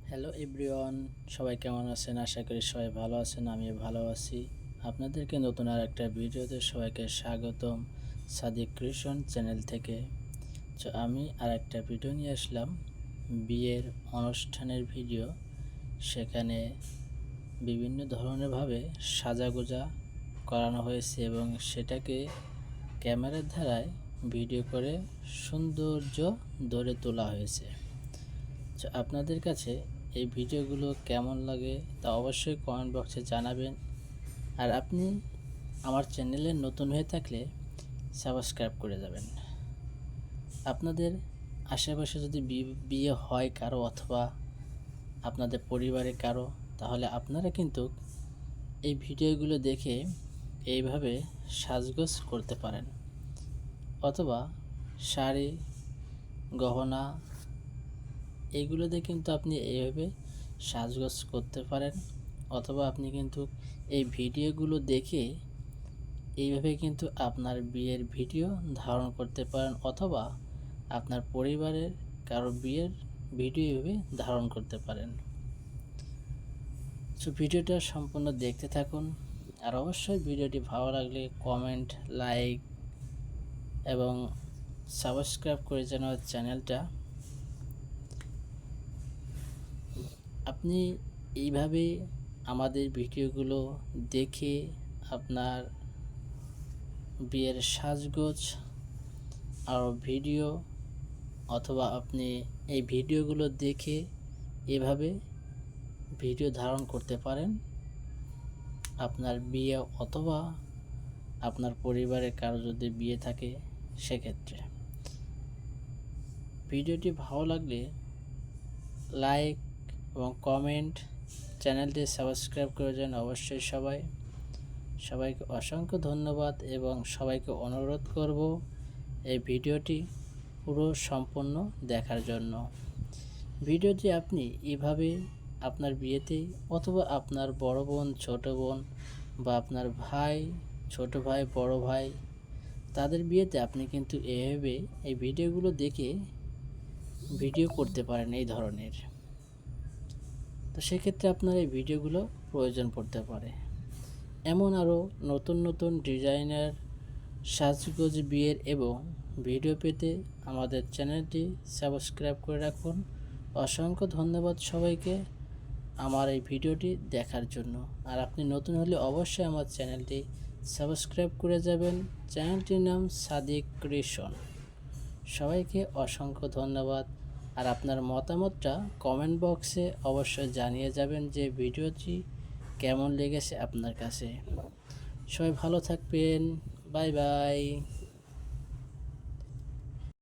Hello everyone, সবাই কেমন আছেন? আশা করি সবাই ভালো আছেন। আমিও ভালো আছি। আপনাদেরকে নতুন আর একটা ভিডিওতে সবাইকে স্বাগতম সাদিক ক্রিয়েশন চ্যানেল থেকে। আমি আর একটা ভিডিও নিয়ে আসলাম, বিয়ের অনুষ্ঠানের ভিডিও। সেখানে বিভিন্ন ধরনেরভাবে সাজাগোজা করানো হয়েছে এবং সেটাকে ক্যামেরার দ্বারায় ভিডিও করে সৌন্দর্য ধরে তোলা হয়েছে। আপনাদের কাছে এই ভিডিওগুলো কেমন লাগে তা অবশ্যই কমেন্ট বক্সে জানাবেন। আর আপনি আমার চ্যানেলে নতুন হয়ে থাকলে সাবস্ক্রাইব করে যাবেন। আপনাদের আশেপাশে যদি বিয়ে হয় কারো, অথবা আপনাদের পরিবারে কারো, তাহলে আপনারা কিন্তু এই ভিডিওগুলো দেখে এইভাবে সাজগোজ করতে পারেন, অথবা শাড়ি, গহনা এইগুলো দিয়ে কিন্তু আপনি এইভাবে সাজগোজ করতে পারেন। অথবা আপনি কিন্তু এই ভিডিওগুলো দেখে এইভাবে কিন্তু আপনার বিয়ের ভিডিও ধারণ করতে পারেন, অথবা আপনার পরিবারের কারো বিয়ের ভিডিও এইভাবে ধারণ করতে পারেন। ভিডিওটা সম্পূর্ণ দেখতে থাকুন। আর অবশ্যই ভিডিওটি ভালো লাগলে কমেন্ট, লাইক এবং সাবস্ক্রাইব করে যেন চ্যানেলটা। আপনি এইভাবে আমাদের ভিডিওগুলো দেখে আপনার বিয়ের সাজগোজ আর ভিডিও, অথবা আপনি এই ভিডিওগুলো দেখে এভাবে ভিডিও ধারণ করতে পারেন আপনার বিয়ে, অথবা আপনার পরিবারের কারো যদি বিয়ে থাকে সেক্ষেত্রে। ভিডিওটি ভালো লাগলে লাইক এবং কমেন্ট, চ্যানেলটি সাবস্ক্রাইব করে যান অবশ্যই। সবাইকে অসংখ্য ধন্যবাদ এবং সবাইকে অনুরোধ করব এই ভিডিওটি পুরো সম্পূর্ণ দেখার জন্য। ভিডিওটি আপনি এভাবে আপনার বিয়েতে, অথবা আপনার বড় বোন, ছোট বোন, বা আপনার ভাই, ছোট ভাই, বড় ভাই, তাদের বিয়েতে আপনি কিন্তু এভাবে এই ভিডিওগুলো দেখে ভিডিও করতে পারেন এই ধরনের। তো সেক্ষেত্রে আপনার এই ভিডিওগুলো প্রয়োজন পড়তে পারে। এমন আরও নতুন নতুন ডিজাইনার সাজগোজ বিয়ের এবং ভিডিও পেতে আমাদের চ্যানেলটি সাবস্ক্রাইব করে রাখুন। অসংখ্য ধন্যবাদ সবাইকে আমার এই ভিডিওটি দেখার জন্য। আর আপনি নতুন হলে অবশ্যই আমার চ্যানেলটি সাবস্ক্রাইব করে যাবেন। চ্যানেলটির নাম সাদিক ক্রিয়েশন। সবাইকে অসংখ্য ধন্যবাদ। আর আপনার মতামতটা কমেন্ট বক্সে অবশ্যই জানিয়ে যাবেন যে ভিডিওটি কেমন লেগেছে আপনার কাছে। সবাই ভালো থাকবেন। Bye bye.